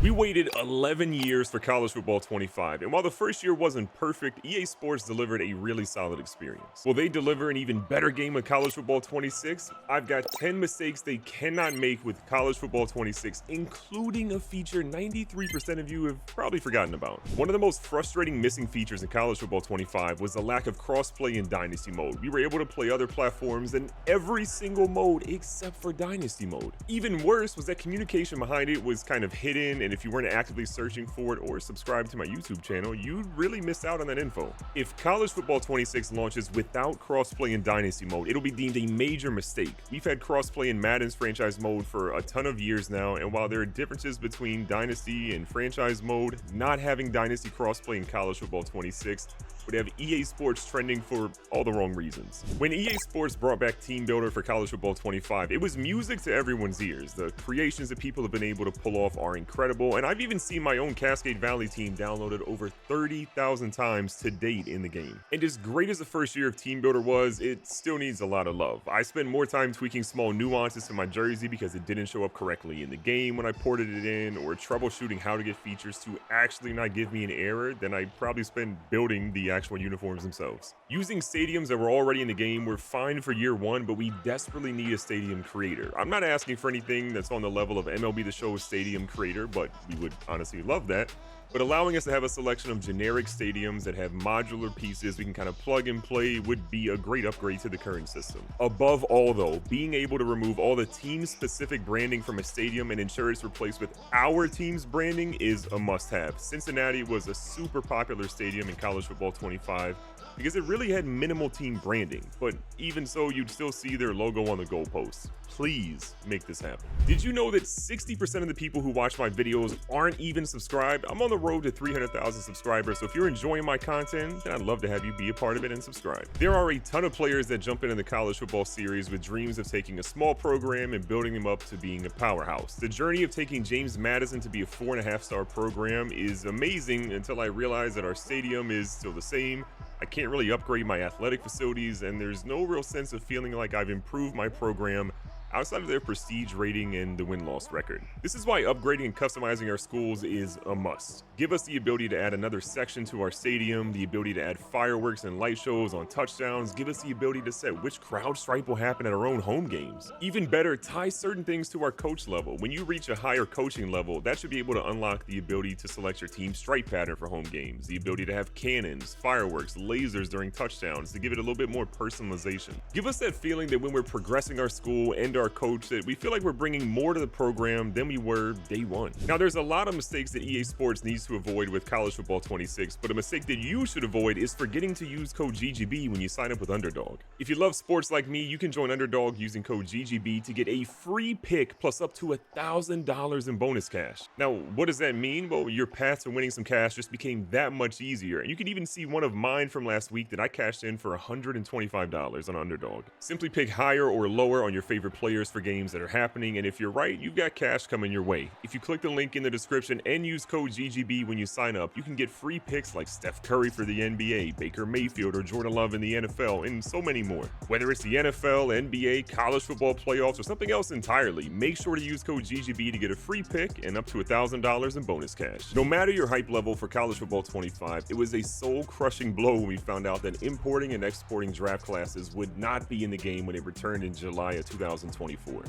We waited 11 years for College Football 25, and while the first year wasn't perfect, EA Sports delivered a really solid experience. Will they deliver an even better game with College Football 26? I've got 10 mistakes they cannot make with College Football 26, including a feature 93% of you have probably forgotten about. One of the most frustrating missing features in College Football 25 was the lack of crossplay in Dynasty Mode. We were able to play other platforms in every single mode except for Dynasty Mode. Even worse was that communication behind it was kind of hidden, and if you weren't actively searching for it or subscribed to my YouTube channel, you'd really miss out on that info. If College Football 26 launches without crossplay in Dynasty Mode, it'll be deemed a major mistake. We've had crossplay in Madden's franchise mode for a ton of years now, and while there are differences between Dynasty and franchise mode, not having Dynasty crossplay in College Football 26 would have EA Sports trending for all the wrong reasons. When EA Sports brought back Team Builder for College Football 25, it was music to everyone's ears. The creations that people have been able to pull off are incredible, and I've even seen my own Cascade Valley team downloaded over 30,000 times to date in the game. And as great as the first year of Team Builder was, it still needs a lot of love. I spent more time tweaking small nuances to my jersey because it didn't show up correctly in the game when I ported it in, or troubleshooting how to get features to actually not give me an error than I probably spent building the actual uniforms themselves. Using stadiums that were already in the game were fine for year one, but we desperately need a stadium creator. I'm not asking for anything that's on the level of MLB The Show's stadium creator, but we would honestly love that. But allowing us to have a selection of generic stadiums that have modular pieces we can kind of plug and play would be a great upgrade to the current system. Above all though, being able to remove all the team-specific branding from a stadium and ensure it's replaced with our team's branding is a must-have. Cincinnati was a super popular stadium in College Football 25 because it really had minimal team branding, but even so, you'd still see their logo on the goalposts. Please make this happen. Did you know that 60% of the people who watch my videos aren't even subscribed? I'm on the road to 300,000 subscribers, so if you're enjoying my content, then I'd love to have you be a part of it and subscribe. There are a ton of players that jump into the college football series with dreams of taking a small program and building them up to being a powerhouse. The journey of taking James Madison to be a 4.5-star program is amazing until I realized that our stadium is still the same. I can't really upgrade my athletic facilities, and there's no real sense of feeling like I've improved my program outside of their prestige rating and the win-loss record. This is why upgrading and customizing our schools is a must. Give us the ability to add another section to our stadium, the ability to add fireworks and light shows on touchdowns, give us the ability to set which crowd stripe will happen at our own home games. Even better, tie certain things to our coach level. When you reach a higher coaching level, that should be able to unlock the ability to select your team stripe pattern for home games, the ability to have cannons, fireworks, lasers during touchdowns to give it a little bit more personalization. Give us that feeling that when we're progressing our school and our coach, that we feel like we're bringing more to the program than we were day one. Now, there's a lot of mistakes that EA Sports needs to avoid with College Football 26, but a mistake that you should avoid is forgetting to use code GGB when you sign up with Underdog. If you love sports like me, you can join Underdog using code GGB to get a free pick plus up to $1,000 in bonus cash. Now, what does that mean? Well, your path to winning some cash just became that much easier, and you can even see one of mine from last week that I cashed in for $125 on Underdog. Simply pick higher or lower on your favorite players for games that are happening, and if you're right, you've got cash coming your way. If you click the link in the description and use code GGB when you sign up, you can get free picks like Steph Curry for the NBA, Baker Mayfield, or Jordan Love in the NFL, and so many more. Whether it's the NFL, NBA, college football playoffs, or something else entirely, make sure to use code GGB to get a free pick and up to $1,000 in bonus cash. No matter your hype level for College Football 25, it was a soul-crushing blow when we found out that importing and exporting draft classes would not be in the game when it returned in July of 2024.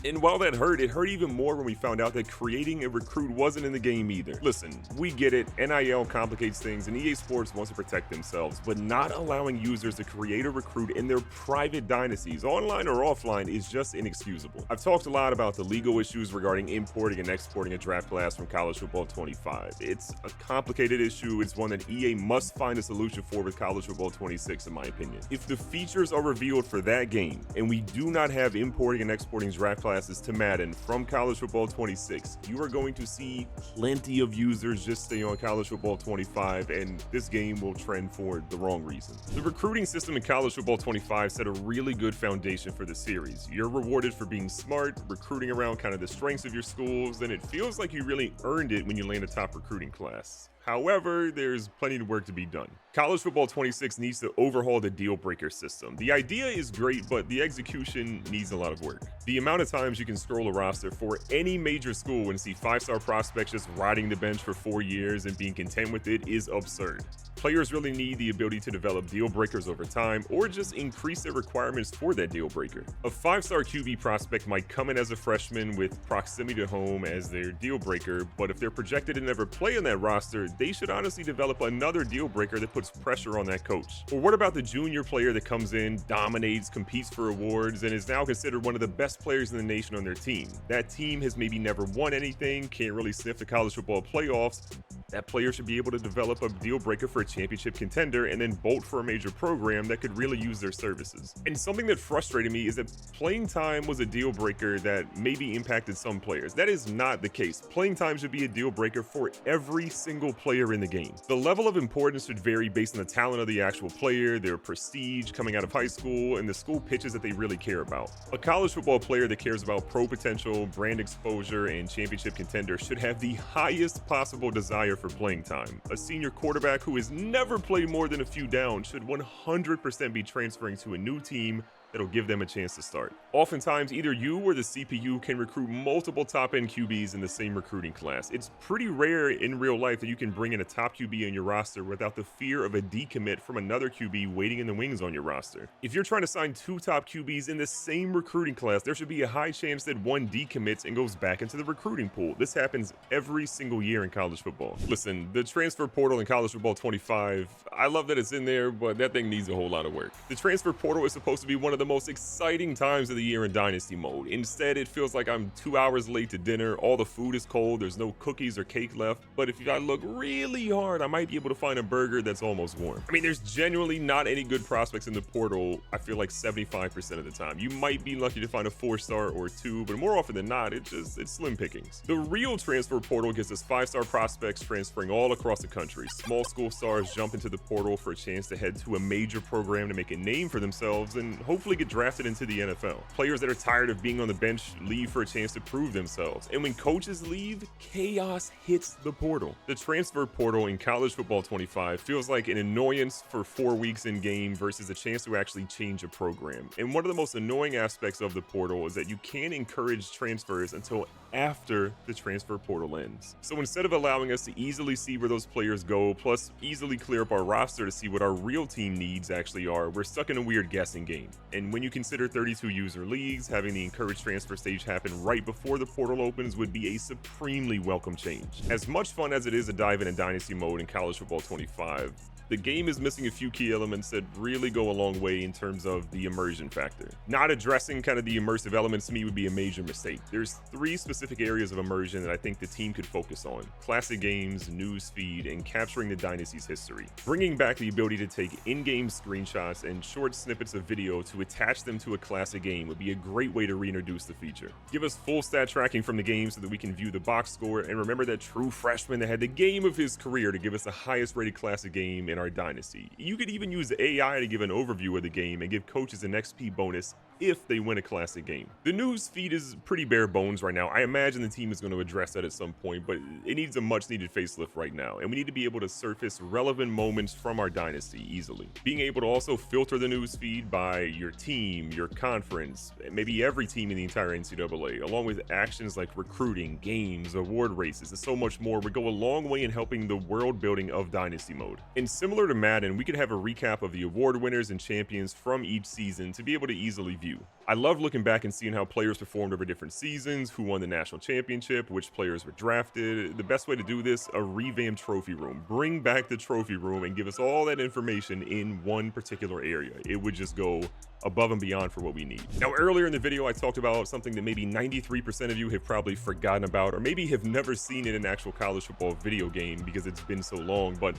And while that hurt, it hurt even more when we found out that creating a recruit wasn't in the game either. Listen, we get it, NIL complicates things and EA Sports wants to protect themselves, but not allowing users to create a recruit in their private dynasties, online or offline, is just inexcusable. I've talked a lot about the legal issues regarding importing and exporting a draft class from College Football 25. It's a complicated issue. It's one that EA must find a solution for with College Football 26, in my opinion. If the features are revealed for that game and we do not have importing and exporting draft classes to Madden from College Football 26, you are going to see plenty of users just stay on College Football 25, and this game will trend for the wrong reasons. The recruiting system in College Football 25 set a really good foundation for the series. You're rewarded for being smart, recruiting around kind of the strengths of your schools, and it feels like you really earned it when you land a top recruiting class. However, there's plenty of work to be done. College Football 26 needs to overhaul the Dealbreaker system. The idea is great, but the execution needs a lot of work. The amount of times you can scroll a roster for any major school and see 5-star prospects just riding the bench for 4 years and being content with it is absurd. Players really need the ability to develop deal breakers over time, or just increase their requirements for that deal breaker. A 5-star QB prospect might come in as a freshman with proximity to home as their deal breaker, but if they're projected to never play on that roster, they should honestly develop another deal breaker that puts pressure on that coach. Or what about the junior player that comes in, dominates, competes for awards, and is now considered one of the best players in the nation on their team? That team has maybe never won anything, can't really sniff the college football playoffs. That player should be able to develop a deal breaker for a championship contender and then bolt for a major program that could really use their services. And something that frustrated me is that playing time was a deal breaker that maybe impacted some players. That is not the case. Playing time should be a deal breaker for every single player in the game. The level of importance should vary based on the talent of the actual player, their prestige coming out of high school, and the school pitches that they really care about. A college football player that cares about pro potential, brand exposure, and championship contender should have the highest possible desire for playing time. A senior quarterback who has never played more than a few downs should 100% be transferring to a new team that'll give them a chance to start. Oftentimes, either you or the CPU can recruit multiple top-end QBs in the same recruiting class. It's pretty rare in real life that you can bring in a top QB in your roster without the fear of a decommit from another QB waiting in the wings on your roster. If you're trying to sign 2 top QBs in the same recruiting class, there should be a high chance that one decommits and goes back into the recruiting pool. This happens every single year in college football. Listen, the transfer portal in college football 25, I love that it's in there, but that thing needs a whole lot of work. The transfer portal is supposed to be one of the most exciting times of the year in Dynasty Mode. Instead, it feels like I'm 2 hours late to dinner, all the food is cold, there's no cookies or cake left, but if I look really hard, I might be able to find a burger that's almost warm. I mean, there's genuinely not any good prospects in the portal, I feel like 75% of the time. You might be lucky to find a 4-star or 2, but more often than not, it's slim pickings. The real transfer portal gives us 5-star prospects transferring all across the country. Small school stars jump into the portal for a chance to head to a major program to make a name for themselves and hopefully get drafted into the NFL. Players that are tired of being on the bench leave for a chance to prove themselves. And when coaches leave, chaos hits the portal. The transfer portal in college football 25 feels like an annoyance for 4 weeks in game versus a chance to actually change a program. And one of the most annoying aspects of the portal is that you can't encourage transfers until after the transfer portal ends. So instead of allowing us to easily see where those players go, plus easily clear up our roster to see what our real team needs actually are, we're stuck in a weird guessing game. And when you consider 32 user leagues, having the encouraged transfer stage happen right before the portal opens would be a supremely welcome change. As much fun as it is to dive into Dynasty Mode in college football 25, the game is missing a few key elements that really go a long way in terms of the immersion factor. Not addressing kind of the immersive elements to me would be a major mistake. There's 3 specific areas of immersion that I think the team could focus on: classic games, newsfeed, and capturing the dynasty's history. Bringing back the ability to take in-game screenshots and short snippets of video to attach them to a classic game would be a great way to reintroduce the feature. Give us full stat tracking from the game so that we can view the box score and remember that true freshman that had the game of his career to give us the highest rated classic game in our dynasty. You could even use the AI to give an overview of the game and give coaches an XP bonus if they win a classic game. The news feed is pretty bare bones right now. I imagine the team is going to address that at some point, but it needs a much needed facelift right now, and we need to be able to surface relevant moments from our dynasty easily. Being able to also filter the news feed by your team, your conference, maybe every team in the entire NCAA, along with actions like recruiting, games, award races, and so much more would go a long way in helping the world building of Dynasty Mode. And similar to Madden, we could have a recap of the award winners and champions from each season to be able to easily view. I love looking back and seeing how players performed over different seasons, who won the national championship, which players were drafted. The best way to do this, a revamped trophy room. Bring back the trophy room and give us all that information in one particular area. It would just go above and beyond for what we need. Now, earlier in the video, I talked about something that maybe 93% of you have probably forgotten about, or maybe have never seen in an actual college football video game because it's been so long, but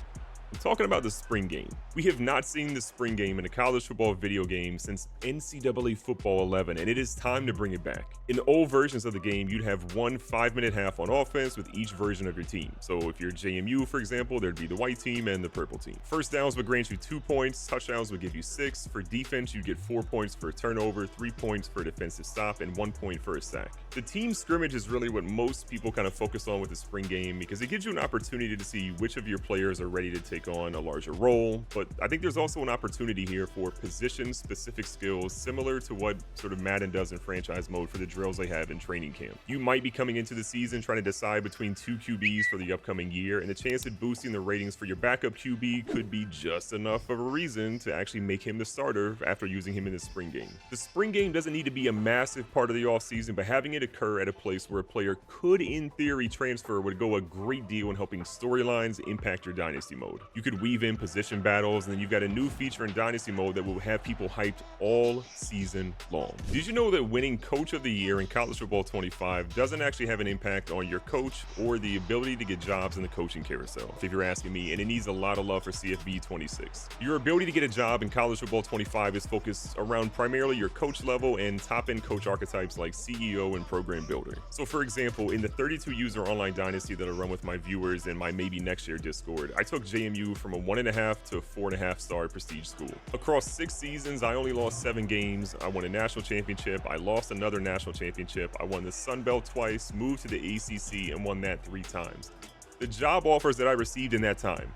I'm talking about the spring game. We have not seen the spring game in a college football video game since NCAA Football 11, and it is time to bring it back. In old versions of the game, you'd have one 5-minute half on offense with each version of your team. So if you're JMU, for example, there'd be the white team and the purple team. First downs would grant you 2 points, touchdowns would give you 6. For defense, you'd get 4 points for a turnover, 3 points for a defensive stop, and 1 point for a sack. The team scrimmage is really what most people kind of focus on with the spring game because it gives you an opportunity to see which of your players are ready to take on a larger role, but I think there's also an opportunity here for position-specific skills similar to what sort of Madden does in franchise mode for the drills they have in training camp. You might be coming into the season trying to decide between 2 QBs for the upcoming year, and the chance at boosting the ratings for your backup QB could be just enough of a reason to actually make him the starter after using him in the spring game. The spring game doesn't need to be a massive part of the offseason, but having it occur at a place where a player could, in theory, transfer would go a great deal in helping storylines impact your Dynasty mode. You could weave in position battles, and then you've got a new feature in Dynasty mode that will have people hyped all season long. Did you know that winning Coach of the Year in College Football 25 doesn't actually have an impact on your coach or the ability to get jobs in the coaching carousel, if you're asking me, and it needs a lot of love for CFB 26. Your ability to get a job in College Football 25 is focused around primarily your coach level and top-end coach archetypes like CEO and program builder. So for example, in the 32-user online Dynasty that I run with my viewers in my Maybe Next Year Discord, I took JMU from a 1.5 to a 4.5 star prestige school. Across 6 seasons, I only lost 7 games. I won a national championship. I lost another national championship. I won the Sun Belt twice, moved to the ACC, and won that 3 times. The job offers that I received in that time: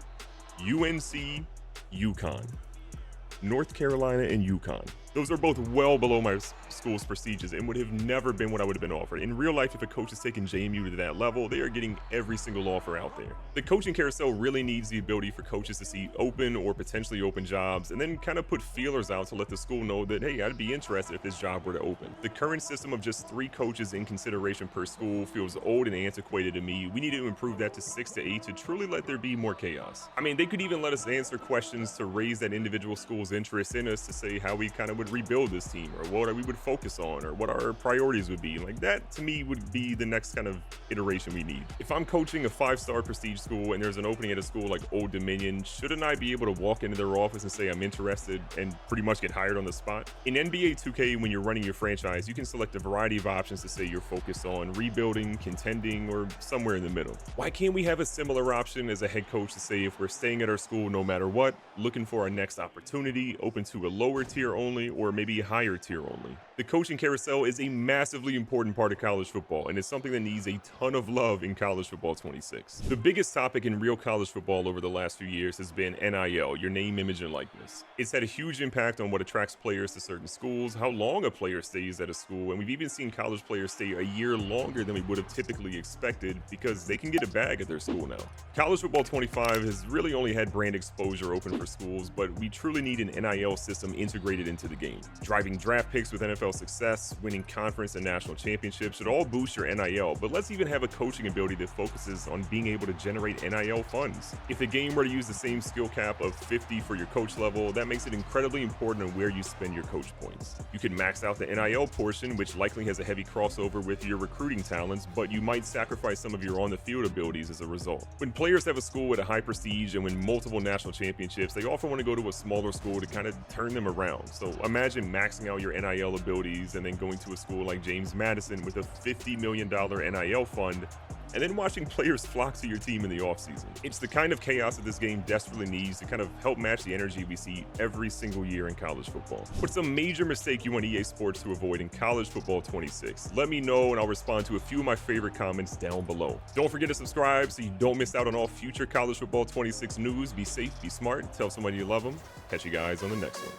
UNC, UConn, North Carolina, and UConn. Those are both well below my school's prestiges and would have never been what I would have been offered. In real life, if a coach is taking JMU to that level, they are getting every single offer out there. The coaching carousel really needs the ability for coaches to see open or potentially open jobs and then kind of put feelers out to let the school know that, hey, I'd be interested if this job were to open. The current system of just 3 coaches in consideration per school feels old and antiquated to me. We need to improve that to 6 to 8 to truly let there be more chaos. I mean, they could even let us answer questions to raise that individual school's interest in us to say how we kind of would rebuild this team or what we would focus on or what our priorities would be. Like that to me would be the next kind of iteration we need. If I'm coaching a 5-star prestige school and there's an opening at a school like Old Dominion, shouldn't I be able to walk into their office and say I'm interested and pretty much get hired on the spot? In NBA 2K, when you're running your franchise, you can select a variety of options to say you're focused on rebuilding, contending, or somewhere in the middle. Why can't we have a similar option as a head coach to say if we're staying at our school no matter what, looking for our next opportunity, open to a lower tier only, or maybe a higher tier only? The coaching carousel is a massively important part of college football, and it's something that needs a ton of love in College Football 26. The biggest topic in real college football over the last few years has been NIL, your name, image, and likeness. It's had a huge impact on what attracts players to certain schools, how long a player stays at a school, and we've even seen college players stay a year longer than we would have typically expected because they can get a bag at their school now. College Football 25 has really only had brand exposure open for schools, but we truly need an NIL system integrated into the game. Driving draft picks with NFL success, winning conference and national championships should all boost your NIL, but let's even have a coaching ability that focuses on being able to generate NIL funds. If the game were to use the same skill cap of 50 for your coach level, that makes it incredibly important on where you spend your coach points. You can max out the NIL portion, which likely has a heavy crossover with your recruiting talents, but you might sacrifice some of your on-the-field abilities as a result. When players have a school with a high prestige and win multiple national championships, they often want to go to a smaller school to kind of turn them around. So imagine maxing out your NIL abilities and then going to a school like James Madison with a $50 million NIL fund and then watching players flock to your team in the offseason. It's the kind of chaos that this game desperately needs to kind of help match the energy we see every single year in college football. What's a major mistake you want EA Sports to avoid in College Football 26? Let me know and I'll respond to a few of my favorite comments down below. Don't forget to subscribe so you don't miss out on all future College Football 26 news. Be safe, be smart, tell somebody you love them. Catch you guys on the next one.